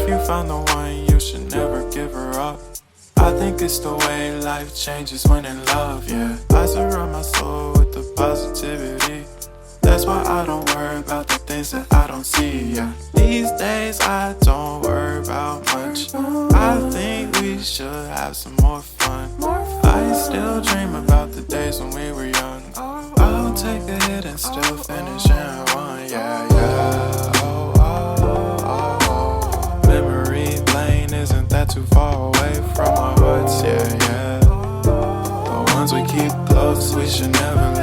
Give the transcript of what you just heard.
you found the one, you should never give her up. I think it's the way life changes when in love, yeah. I surround my soul with the positivity. That's why I don't worry about the things that I don't see, yeah. These days I don't worry about much. I think we should have some more fun. I still dream about the days when we were young. I'll take a hit and still finish in one, yeah, yeah. Oh, oh, oh, oh. Memory lane isn't that too far away from our hearts, yeah, yeah. The ones we keep close, we should never